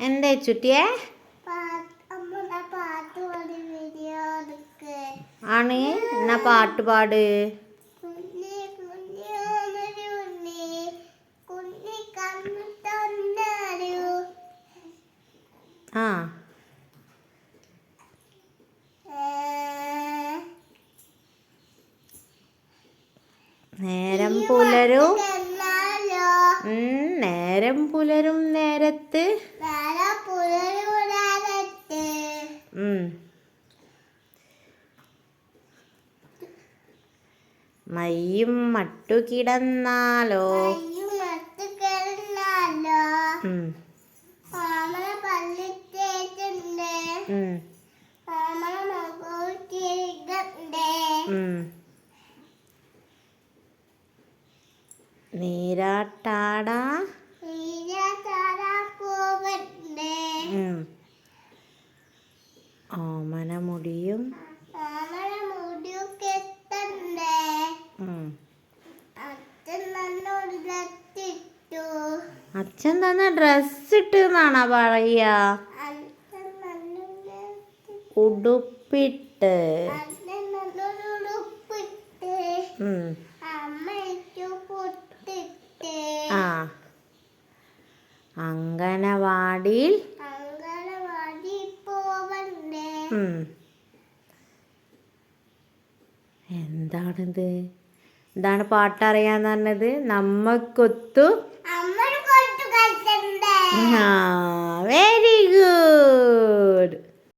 എന്തേ ചുറ്റിയെ ആണ് എന്നാ പാട്ട് പാട്. ആ നേരം പുലരും നേരം പുലരും നേരത്ത് മയ്യും മട്ടു കിടന്നാലോ നീരാട്ടാടാ ഓമന മുടിയും അച്ഛൻ തന്ന ഡ്രസ് ഇട്ട് എന്നാണോ പറയാ? ഉടുപ്പിട്ട്. ആ അങ്കനവാടിയിൽ എന്താണിത്? എന്താണ് പാട്ടറിയാന്ന് പറഞ്ഞത്? നമ്മക്കൊത്തു. വെരി